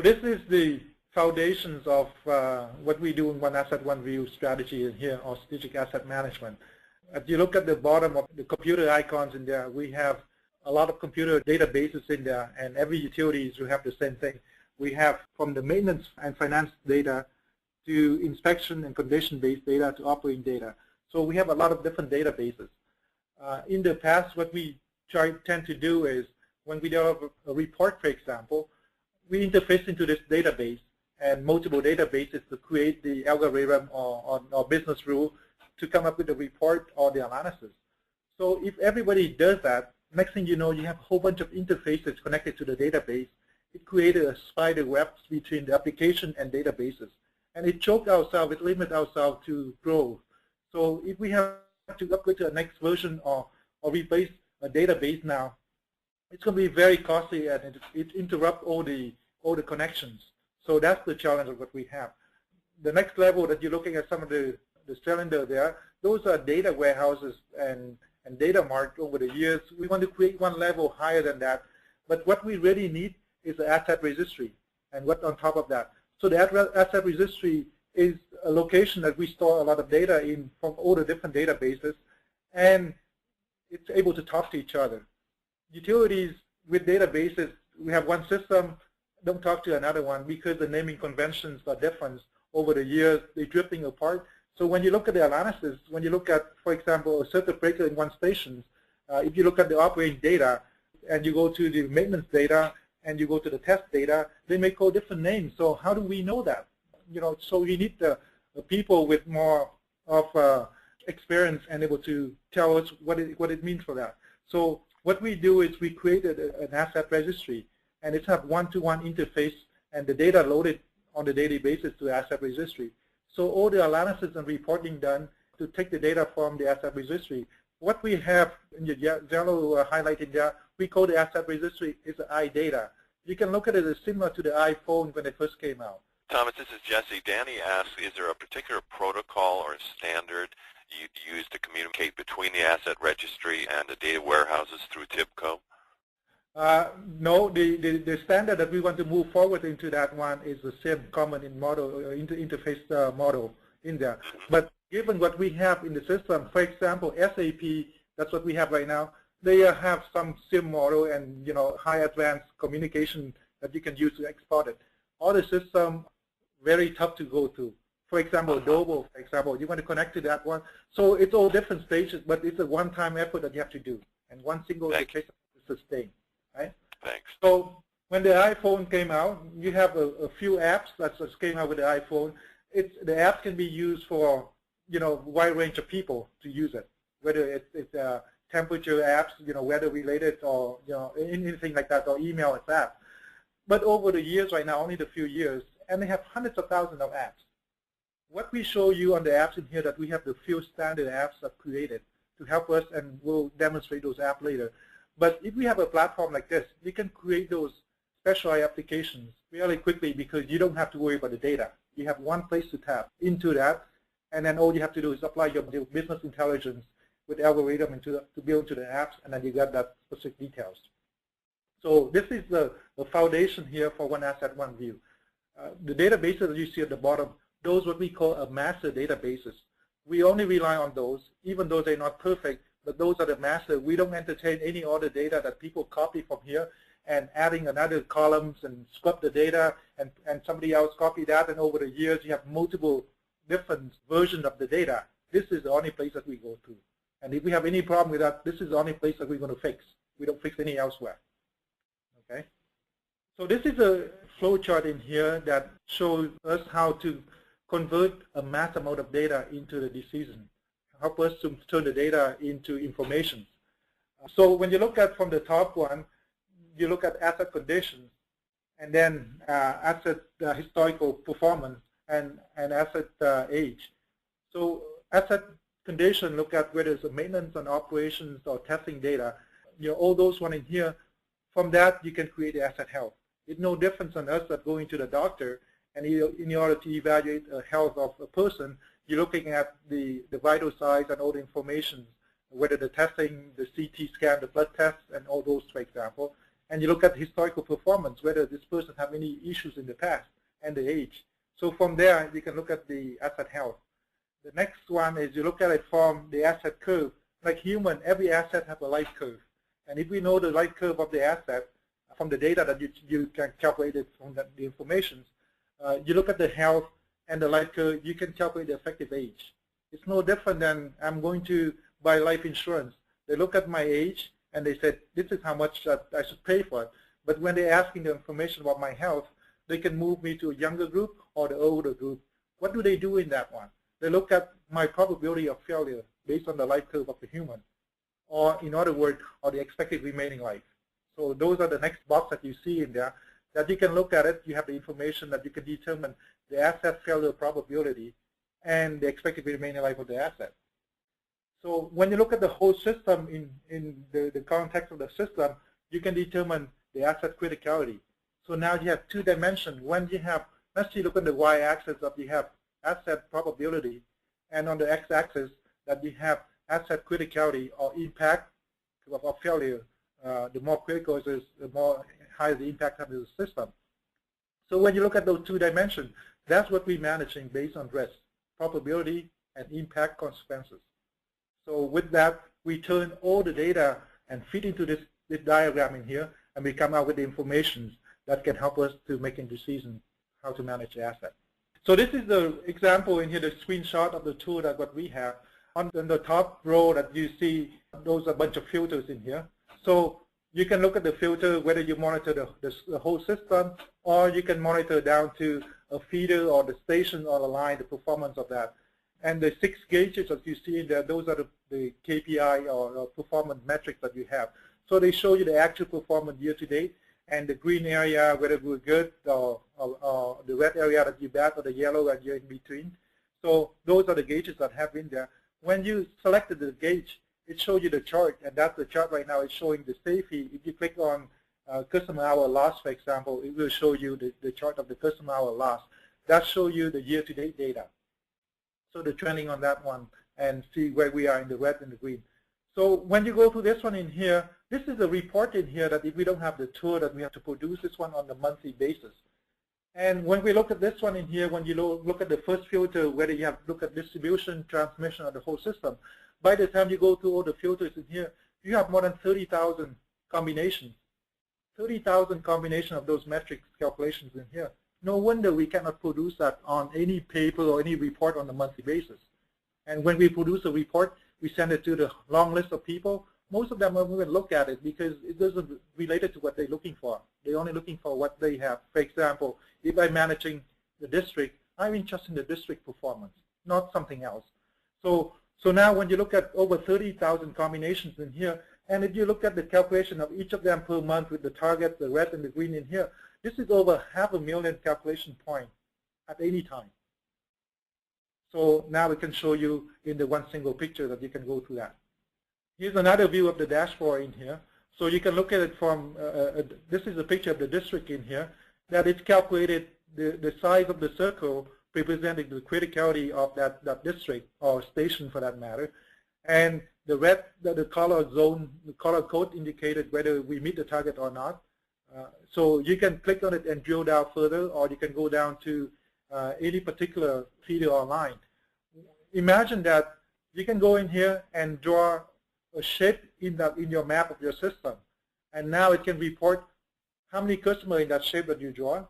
this is the foundations of what we do in One Asset, One View strategy in here, or strategic asset management. If you look at the bottom of the computer icons in there, we have a lot of computer databases in there, and every utilities will have the same thing. We have from the maintenance and finance data to inspection and condition-based data to operating data. So we have a lot of different databases. In the past, what we tend to do is when we develop a report, for example, we interface into this database and multiple databases to create the algorithm or business rule to come up with the report or the analysis. So if everybody does that, next thing you know, you have a whole bunch of interfaces connected to the database. It created a spider web between the application and databases. And it choked ourselves, it limits ourselves to grow. So if we have to upgrade to the next version or replace a database now, it's going to be very costly, and it interrupts all the connections. So that's the challenge of what we have. The next level that you're looking at, some of the cylinder there, those are data warehouses and data mart over the years. We want to create one level higher than that. But what we really need is the asset registry and what's on top of that. So the asset registry is a location that we store a lot of data in from all the different databases, and it's able to talk to each other. Utilities with databases, we have one system, don't talk to another one because the naming conventions are different over the years. They're drifting apart. So when you look at the analysis, when you look at, for example, a circuit breaker in one station, if you look at the operating data and you go to the maintenance data and you go to the test data, they may call different names. So how do we know that? So we need the people with more of experience and able to tell us what it means for that. So what we do is we created an asset registry, and it's have one-to-one interface, and the data loaded on the daily basis to the asset registry. So all the analysis and reporting done to take the data from the asset registry. What we have in the yellow highlighted there, we call the asset registry is the iData. You can look at it as similar to the iPhone when it first came out. Thomas, this is Jesse. Danny asks, is there a particular protocol or standard you use to communicate between the asset registry and the data warehouses through TIBCO? No, the standard that we want to move forward into that one is the same common model, interface model in there. But given what we have in the system, for example, SAP, that's what we have right now, they have some SIM model and high advanced communication that you can use to export it. Other systems, very tough to go to. For example, Adobe, for example, you want to connect to that one. So it's all different stages, but it's a one-time effort that you have to do. And one single interface to sustain, right? Thanks. So when the iPhone came out, you have a few apps that just came out with the iPhone. The apps can be used for, wide range of people to use it, whether it's temperature apps, weather related, or, anything like that, or email app. But over the years right now, only the few years, and they have hundreds of thousands of apps. What we show you on the apps in here, that we have the few standard apps that created to help us, and we'll demonstrate those apps later. But if we have a platform like this, we can create those specialized applications really quickly because you don't have to worry about the data. You have one place to tap into that, and then all you have to do is apply your business intelligence with algorithm to build into the apps, and then you get that specific details. So this is the foundation here for One Asset, One View. The databases that you see at the bottom, those what we call a master databases. We only rely on those, even though they're not perfect, but those are the master. We don't entertain any other data that people copy from here and adding another columns and scrub the data and somebody else copy that, and over the years you have multiple different versions of the data. This is the only place that we go to. And if we have any problem with that, this is the only place that we're going to fix. We don't fix any elsewhere. Okay? So this is a flow chart in here that shows us how to convert a mass amount of data into the decision, help us to turn the data into information. So when you look at from the top one, you look at asset conditions, and then asset historical performance, and asset age. So asset condition, look at whether it's a maintenance and operations or testing data. All those one in here. From that, you can create the asset health. It's no difference on us that going to the doctor, and in order to evaluate the health of a person, you're looking at the vital signs and all the information, whether the testing, the CT scan, the blood tests, and all those, for example. and you look at historical performance, whether this person have any issues in the past, and the age. So from there, you can look at the asset health. The next one is you look at it from the asset curve. Like human, every asset has a life curve. And if we know the life curve of the asset from the data that you can calculate it from the information, you look at the health and the life curve, you can calculate the effective age. It's no different than I'm going to buy life insurance. They look at my age and they said, this is how much I should pay for it. But when they're asking the information about my health, they can move me to a younger group or the older group. What do they do in that one? They look at my probability of failure based on the life curve of the human, or in other words, or the expected remaining life. So those are the next box that you see in there, that you can look at it. You have the information that you can determine the asset failure probability and the expected remaining life of the asset. So when you look at the whole system in the context of the system, you can determine the asset criticality. So now you have two dimensions. When you have, let's see, look at the y-axis that you have asset probability, and on the x-axis that you have asset criticality or impact of failure. The more critical it is, the more higher the impact of the system. So when you look at those two dimensions, that's what we're managing based on risk, probability, and impact consequences. So with that, we turn all the data and feed into this diagram in here, and we come out with the information that can help us to making decisions how to manage the asset. So this is the example in here, the screenshot of the tool that what we have. On the top row that you see, those are a bunch of filters in here. So you can look at the filter, whether you monitor the whole system, or you can monitor down to a feeder or the station or the line, the performance of that. And the 6 gauges that you see in there, those are the KPI or performance metrics that you have. So they show you the actual performance year to date, and the green area, whether we're good, or the red area that you're bad, or the yellow that you're in between. So those are the gauges that have in there. When you selected the gauge, it shows you the chart, and that's the chart right now. It's showing the safety. If you click on customer hour loss, for example, it will show you the chart of the customer hour loss. That shows you the year-to-date data. So the trending on that one, and see where we are in the red and the green. So when you go to this one in here, this is a report in here that if we don't have the tool, that we have to produce this one on a monthly basis. And when we look at this one in here, when you look at the first filter, whether you have look at distribution, transmission, or the whole system, by the time you go through all the filters in here, you have more than 30,000 combinations. 30,000 combinations of those metrics calculations in here. No wonder we cannot produce that on any paper or any report on a monthly basis. And when we produce a report, we send it to the long list of people. Most of them won't even look at it because it doesn't relate to what they're looking for. They're only looking for what they have. For example, if I'm managing the district, I'm interested in the district performance, not something else. So now when you look at over 30,000 combinations in here, and if you look at the calculation of each of them per month with the target, the red and the green in here, this is over 500,000 calculation points at any time. So now we can show you in the one single picture that you can go through that. Here's another view of the dashboard in here. So you can look at it from, this is a picture of the district in here, that it's calculated the size of the circle representing the criticality of that district or station for that matter. And the red, the color zone, the color code indicated whether we meet the target or not. So you can click on it and drill down further, or you can go down to any particular feeder or line. Imagine that you can go in here and draw a shape in your map of your system, and now it can report how many customers in that shape that you draw,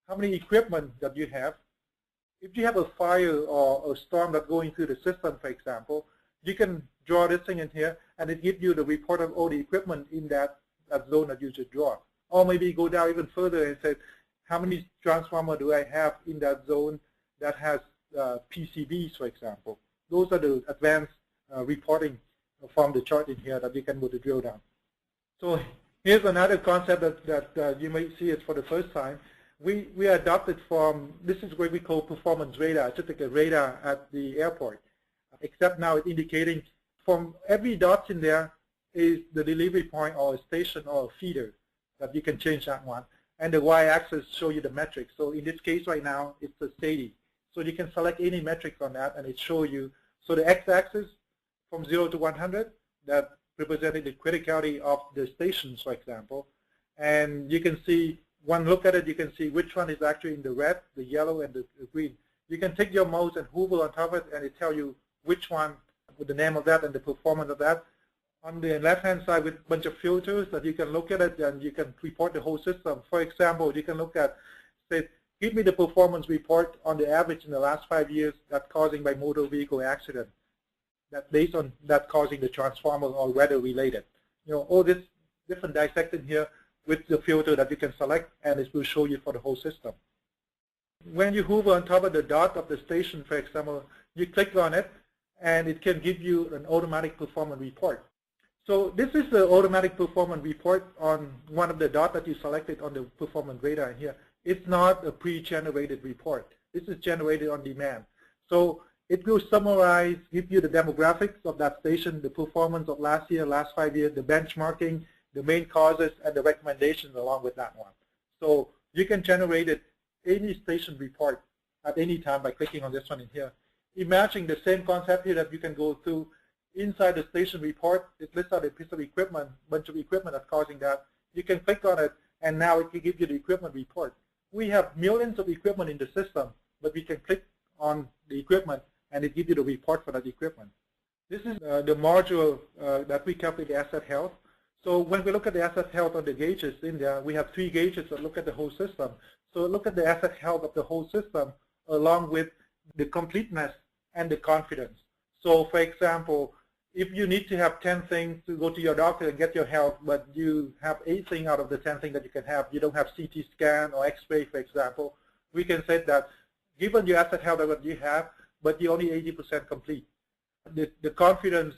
how many equipment that you have. If you have a fire or a storm that's going through the system, for example, you can draw this thing in here, and it gives you the report of all the equipment in that zone that you should draw. Or maybe go down even further and say, how many transformers do I have in that zone that has PCBs, for example. Those are the advanced reporting from the chart in here that you can go to drill down. So here's another concept that you may see it for the first time. We adopted from, this is what we call performance radar, just like a radar at the airport, except now it's indicating from every dot in there is the delivery point or a station or a feeder that you can change that one. And the y-axis show you the metrics. So in this case right now, it's a steady. So you can select any metrics on that and it show you. So the x-axis from 0 to 100, that represented the criticality of the stations, for example. And you can see, one look at it, you can see which one is actually in the red, the yellow, and the green. You can take your mouse and hover on top of it, and it tells you which one, with the name of that and the performance of that. On the left-hand side with a bunch of filters that you can look at it and you can report the whole system. For example, you can look at, say, give me the performance report on the average in the last 5 years that's causing by motor vehicle accident. That based on that causing the transformer or weather related. You know, all this different dissected here with the filter that you can select, and it will show you for the whole system. When you hover on top of the dot of the station, for example, you click on it, and it can give you an automatic performance report. So this is the automatic performance report on one of the dots that you selected on the performance radar here. It's not a pre-generated report. This is generated on demand. So it will summarize, give you the demographics of that station, the performance of last year, last 5 years, the benchmarking, the main causes, and the recommendations along with that one. So you can generate it, any station report at any time by clicking on this one in here. Imagine the same concept here that you can go through inside the station report. It lists out a piece of equipment, bunch of equipment that's causing that. You can click on it, and now it can give you the equipment report. We have millions of equipment in the system, but we can click on the equipment, and it gives you the report for that equipment. This is the module that we calculate the asset health. So when we look at the asset health of the gauges in there, we have 3 gauges that look at the whole system. So look at the asset health of the whole system along with the completeness and the confidence. So for example, if you need to have 10 things to go to your doctor and get your health, but you have 8 things out of the 10 things that you can have, you don't have CT scan or X-ray, for example, we can say that given your asset health of what you have, but you're only 80% complete. The confidence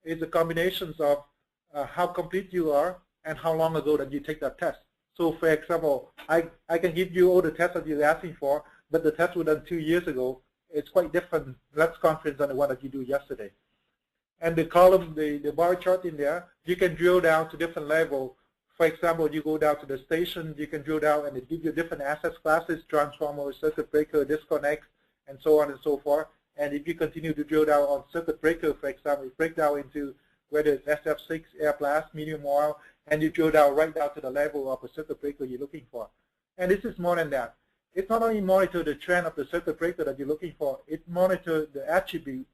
is a combination of how complete you are and how long ago that you take that test. So for example, I can give you all the tests that you're asking for, but the tests were done 2 years ago. It's quite different, less confidence than the one that you do yesterday. And the column, the bar chart in there, you can drill down to different level. For example, you go down to the station, you can drill down and it gives you different assets classes, transformer, circuit breaker, disconnect, and so on and so forth. And if you continue to drill down on circuit breaker, for example, you break down into whether it's SF6, air blast, medium oil, and you drill down right down to the level of a circuit breaker you're looking for. And this is more than that. It's not only monitor the trend of the circuit breaker that you're looking for, it monitors the attributes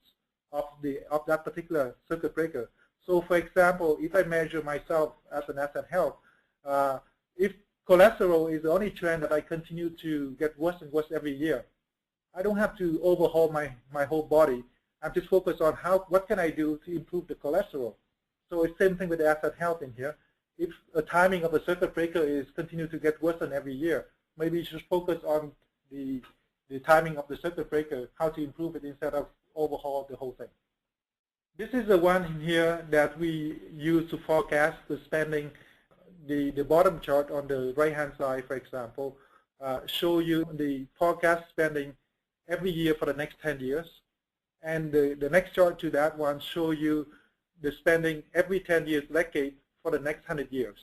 of that particular circuit breaker. So for example, if I measure myself as an asset health, if cholesterol is the only trend that I continue to get worse and worse every year, I don't have to overhaul my whole body. I'm just focused on what can I do to improve the cholesterol. So it's the same thing with the asset health in here. If the timing of the circuit breaker is continue to get worse than every year, maybe you should focus on the timing of the circuit breaker, how to improve it instead of overhaul the whole thing. This is the one in here that we use to forecast the spending. The bottom chart on the right-hand side, for example, show you the forecast spending every year for the next 10 years. And the next chart to that one show you the spending every 10 years decade for the next 100 years.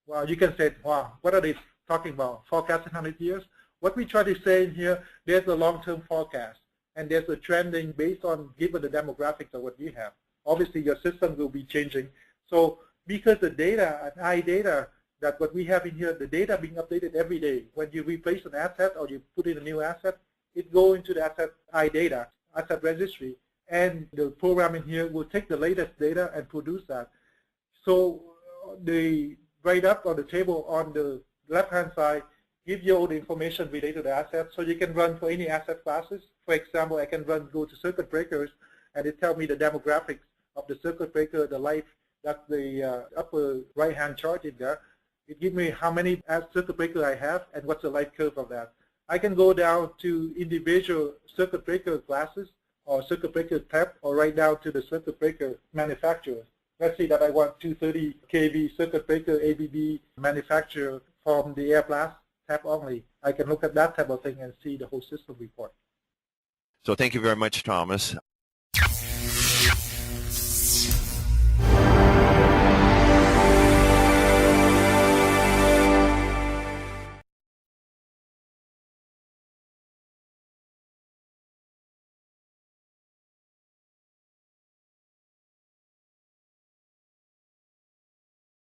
Well, you can say, wow, what are they talking about? Forecasting 100 years? What we try to say in here, there's a long-term forecast, and there's a trending based on given the demographics of what you have. Obviously, your system will be changing. So because the data, and iData, that what we have in here, the data being updated every day. When you replace an asset or you put in a new asset, it goes into the asset iData, asset registry, and the program in here will take the latest data and produce that. So the write-up on the table on the left-hand side give you all the information related to the assets, so you can run for any asset classes. For example, I can go to circuit breakers, and it tells me the demographics of the circuit breaker, the life. That's the upper right-hand chart in there. It gives me how many circuit breakers I have and what's the life curve of that. I can go down to individual circuit breaker classes or circuit breaker type, or right down to the circuit breaker manufacturer. Let's say that I want 230 kV circuit breaker ABB manufacturer from the air blast type only. I can look at that type of thing and see the whole system report. So thank you very much, Thomas.